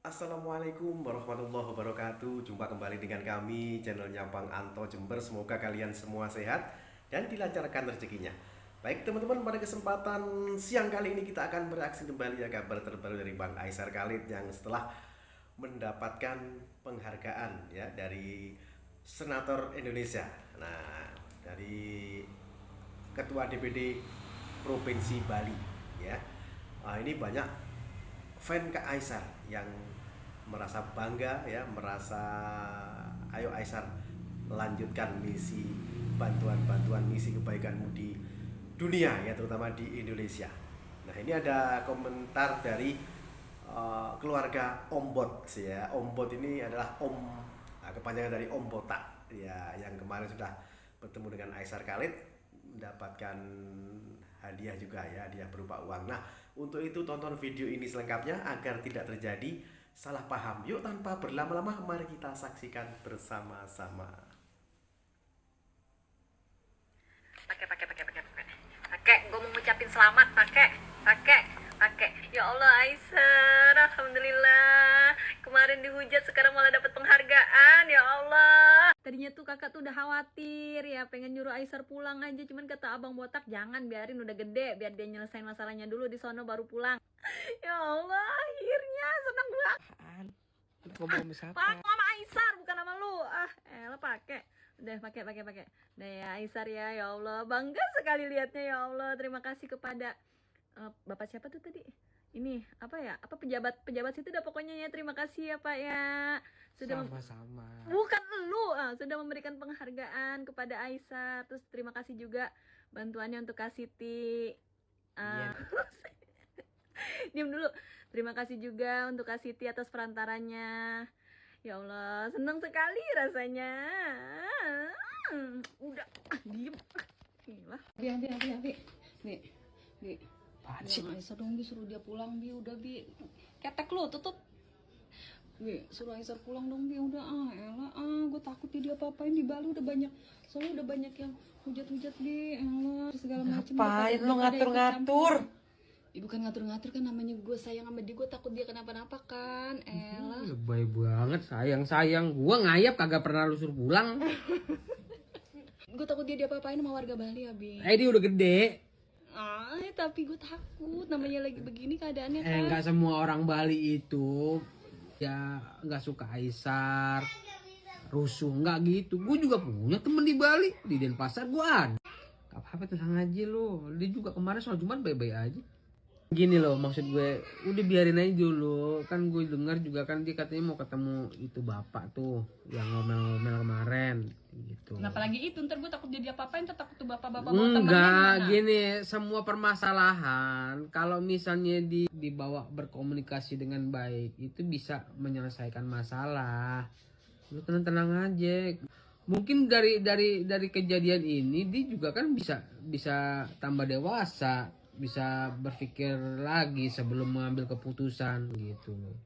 Assalamualaikum warahmatullahi wabarakatuh. Jumpa kembali dengan kami, channelnya Bang Anto Jember. Semoga kalian semua sehat dan dilancarkan rezekinya. Baik teman-teman, pada kesempatan siang kali ini kita akan bereaksi kembali ya kabar terbaru dari Bang Aisar Khalid yang setelah mendapatkan penghargaan ya dari Senator Indonesia. Nah, dari Ketua DPD Provinsi Bali ya. Ini banyak fan Kak Aisar yang merasa bangga ya, merasa ayo Aisar lanjutkan misi bantuan-bantuan misi kebaikanmu di dunia ya, terutama di Indonesia. Nah, ini ada komentar dari keluarga Ombot ya. Ombot ini adalah kepanjangan dari Om Botak ya, yang kemarin sudah bertemu dengan Aisar Khalid, mendapatkan hadiah juga ya, hadiah berupa uang. Nah, untuk itu tonton video ini selengkapnya agar tidak terjadi salah paham. Yuk tanpa berlama-lama mari kita saksikan bersama-sama. Pakai, gue mau ngucapin selamat, pakai. Ya Allah Aisyah, alhamdulillah. Kemarin dihujat, sekarang malah dapat penghargaan. Ya Allah. Tadinya tuh kakak tuh udah khawatir ya, pengen nyuruh Aisyah pulang aja, cuman kata abang botak jangan, biarin udah gede, biar dia nyelesain masalahnya dulu di sono baru pulang. Ya Allah, akhirnya senang banget. Ngomong sama siapa? Sama Aisyah bukan sama lu. Elah pakai. Udah pakai. Udah ya Aisyah ya Allah. Bangga sekali lihatnya ya Allah. Terima kasih kepada Bapak siapa tuh tadi? Ini apa ya? Apa pejabat situ dah pokoknya ya. Terima kasih ya Pak ya. Sudah Sama-sama. bukan lu, sudah memberikan penghargaan kepada Aisyah. Terus terima kasih juga bantuannya untuk Kak Siti. Iya. Diam dulu. Terima kasih juga untuk Kak Siti atas perantaranya. Ya Allah, senang sekali rasanya. Udah, diem. Gila. Bi. Apaan sih? Aisyah dong, Bi, suruh dia pulang, Bi. Udah, Bi. Ketek lu, tutup. Bi, suruh Aisyah pulang dong, Bi. Udah, elah, gue takut dia apa-apain di Bali udah banyak. Soalnya udah banyak yang hujat-hujat, Bi. Elah, segala macam. Ngapain lo ngatur-ngatur? Ya, bukan ngatur-ngatur kan, namanya gue sayang sama dia, gue takut dia kenapa-napa kan. Elah. Lebay banget, sayang. Gua ngayap kagak pernah lu suruh pulang. Gue takut dia diapa-apain sama warga Bali ya, Bi. Dia udah gede. Tapi gue takut, namanya lagi begini keadaannya kan. Nggak semua orang Bali itu ya nggak suka Aisar, rusuh, nggak gitu. Gue juga punya temen di Bali, di Denpasar gue ada. Gak apa-apa, tenang aja lo. Dia juga kemarin soal Jumat baik-baik aja. Gini loh, maksud gue udah biarin aja dulu. Kan gue dengar juga kan dia katanya mau ketemu itu bapak tuh yang ngomel-ngomel kemarin gitu. Kenapa lagi itu? Ntar gue takut dia diapa-apain, ntar takut tuh bapak-bapak bawa temannya Enggak, gimana? gini, semua permasalahan kalau misalnya dibawa berkomunikasi dengan baik itu bisa menyelesaikan masalah. Lu tenang-tenang aja. Mungkin dari kejadian ini dia juga kan bisa tambah dewasa, bisa berpikir lagi sebelum mengambil keputusan gitu loh.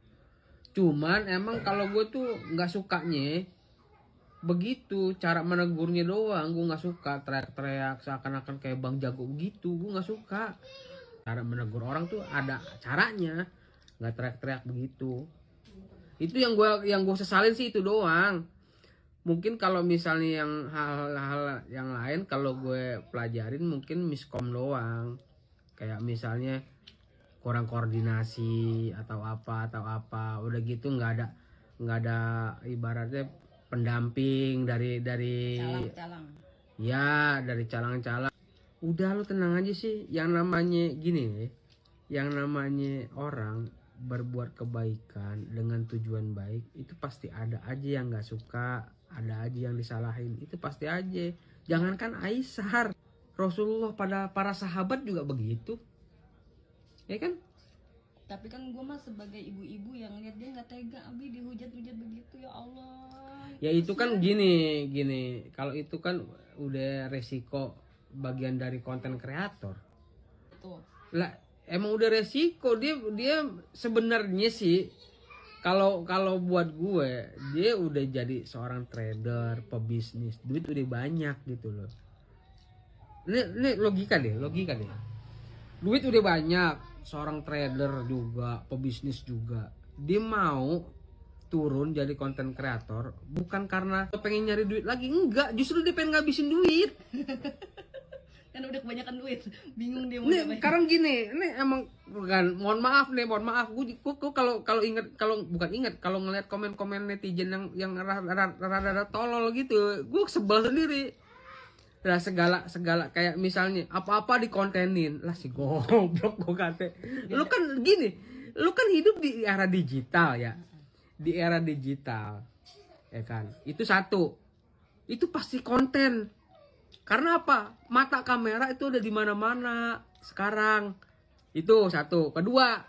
Cuman emang kalau gue tuh nggak sukanya begitu cara menegurnya doang. Gue nggak suka teriak-teriak seakan-akan kayak Bang Jago gitu. Gue nggak suka. Cara menegur orang tuh ada caranya, nggak teriak-teriak begitu. Itu yang gue sesalin sih, itu doang. Mungkin kalau misalnya yang hal-hal yang lain kalau gue pelajarin mungkin miskom doang. Kayak misalnya kurang koordinasi atau apa. Udah gitu nggak ada ibaratnya pendamping dari Calang. ya dari calang-calang. Udah lu tenang aja sih. Yang namanya gini, yang namanya orang berbuat kebaikan dengan tujuan baik itu pasti ada aja yang nggak suka, ada aja yang disalahin, itu pasti aja. Jangankan Aisar, Rasulullah pada para sahabat juga begitu, ya kan? Tapi kan gue mah sebagai ibu-ibu yang lihat dia nggak tega, Abi dihujat-hujat begitu, ya Allah. Ya itu kan gini, kalau itu kan udah resiko bagian dari konten kreator. Tuh. Lah emang udah resiko, dia sebenarnya sih kalau buat gue dia udah jadi seorang trader, pebisnis, duit udah banyak gitu loh. Ini logika deh. Duit udah banyak, seorang trader juga, pebisnis juga. dia mau turun jadi konten kreator bukan karena pengen nyari duit lagi, enggak, justru dia pengen ngabisin duit. Kan udah kebanyakan duit, bingung dia mau Nih ngapain. sekarang gini, ini emang bukan, mohon maaf, gue kalau inget, kalau bukan inget, kalau ngeliat komen-komen netizen yang rada tolol gitu, gue sebel sendiri. Lah segala kayak misalnya apa-apa dikontenin, lah si goblok gue kata. Lu kan gini, lu kan hidup di era digital ya, di era digital, ya kan. Itu satu, itu pasti konten. Karena apa? Mata kamera itu udah di mana-mana sekarang. Itu satu. Kedua,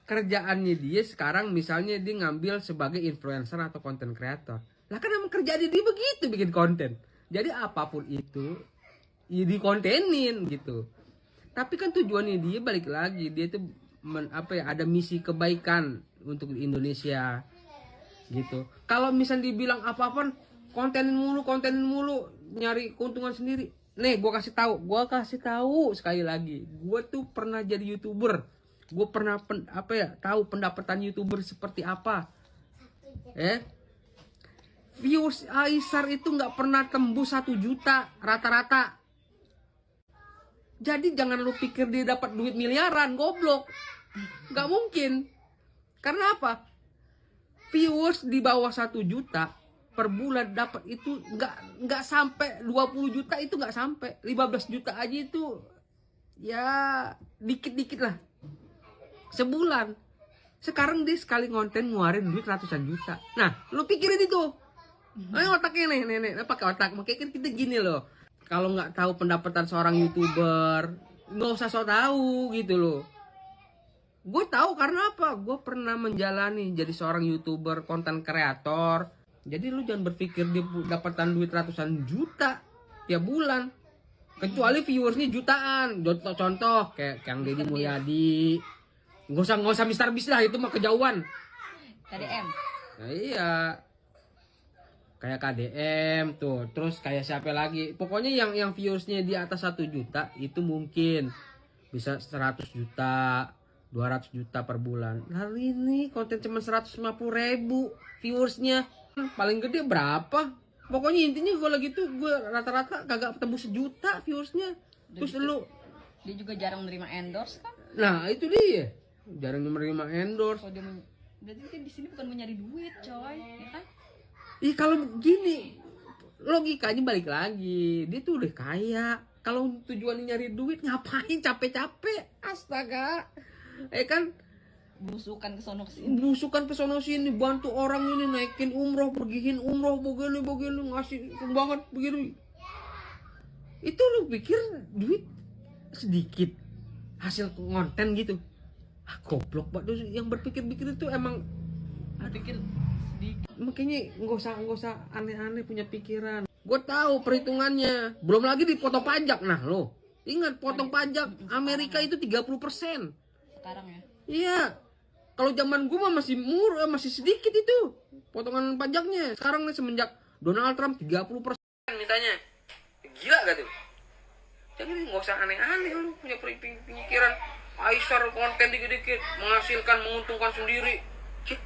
kerjaannya dia sekarang misalnya dia ngambil sebagai influencer atau content creator. Lah kan emang kerjaan dia begitu, bikin konten. Jadi apapun itu ya dikontenin gitu. Tapi kan tujuannya dia balik lagi, dia tuh ada misi kebaikan untuk Indonesia gitu. Kalau misalnya dibilang apa-apa kontenin mulu, nyari keuntungan sendiri. Nih, gue kasih tahu sekali lagi. Gue tuh pernah jadi YouTuber. Gue pernah tahu pendapatan YouTuber seperti apa. Views Aisar itu nggak pernah tembus 1 juta rata-rata. Jadi jangan lu pikir dia dapat duit miliaran, goblok. Nggak mungkin. Karena apa? Viewers di bawah 1 juta per bulan dapat itu nggak sampai 20 juta, itu nggak sampai 15 juta aja itu ya dikit-dikit lah sebulan. Sekarang dia sekali konten ngeluarin duit ratusan juta. Nah, lu pikirin itu. Ayo otaknya nih, pakai otak. Makanya kan kita gini loh. Kalau nggak tahu pendapatan seorang YouTuber, nggak usah so tahu gitu loh. Gue tahu karena apa? Gue pernah menjalani jadi seorang YouTuber, konten kreator. Jadi lu jangan berpikir dia dapatan duit ratusan juta tiap bulan. Kecuali viewersnya jutaan. Contoh kayak Kang Deddy Mulyadi. Nggak usah Mr. Beast lah, itu mah kejauhan. KDM. Nah, iya. Kayak KDM tuh. Terus kayak siapa lagi? Pokoknya yang viewersnya di atas 1 juta itu mungkin bisa 100 juta, 200 juta per bulan. Lalu ini konten cuma 150.000 viewersnya. Paling gede berapa? Pokoknya intinya gue lagi tuh, gue rata-rata kagak tembus 1 juta viewersnya. Terus lu, Dia juga jarang menerima endorse kan? nah itu dia, jarang menerima endorse. Kalau dia berarti dia di sini bukan mencari duit, coy, ya kan? Ih, kalau gini logikanya balik lagi, dia tuh udah kaya. Kalau tujuannya nyari duit, ngapain capek-capek? Astaga, kan? Belusukan ke sono sini. Belusukan ke sono sini, bantu orang ini naikin umroh, pergihin umroh, begini, ngasih sumbangan begini. Itu lu pikir duit sedikit hasil konten gitu? Ah, goblok banget. Yang berpikir-pikir itu emang, Pikir sedikit. makanya nggak usah aneh-aneh punya pikiran. Gue tahu perhitungannya. Belum lagi dipotong pajak. Nah lo ingat, potong pajak Amerika itu 30%. Sekarang ya. Iya. Kalau zaman gue mah masih murah, masih sedikit itu potongan pajaknya. Sekarang nih semenjak Donald Trump 30% mintanya. Gila gak tuh? Jadi nggak usah aneh-aneh lu punya pikiran. Aisar konten dikit-dikit menghasilkan, menguntungkan sendiri. Cik.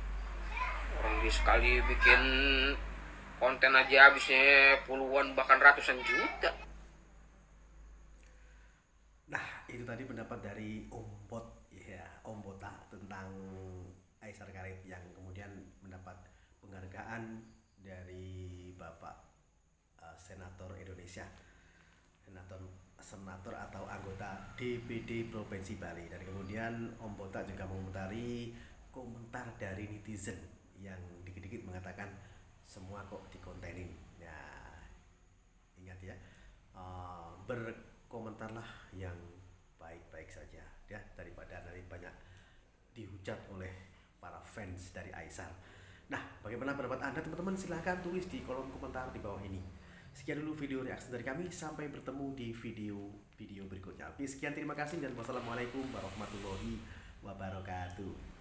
Orang dia sekali bikin konten aja habisnya puluhan bahkan ratusan juta. Nah, itu tadi pendapat dari Om Bot, ya, Om Bota tentang Aisar Karit yang kemudian mendapat penghargaan dari Bapak Senator Indonesia, senator atau anggota DPD Provinsi Bali. Dan kemudian Om Bota juga mengomentari komentar dari netizen yang dikit-dikit mengatakan semua kok dikontenin. Ya, ingat ya, berkomentarlah yang baik-baik saja ya, daripada nanti banyak dihujat oleh para fans dari Aisar. Nah, bagaimana pendapat Anda teman-teman? Silahkan tulis di kolom komentar di bawah ini. Sekian dulu video reaksi dari kami, sampai bertemu di video berikutnya. Oke, sekian, terima kasih dan wassalamualaikum warahmatullahi wabarakatuh.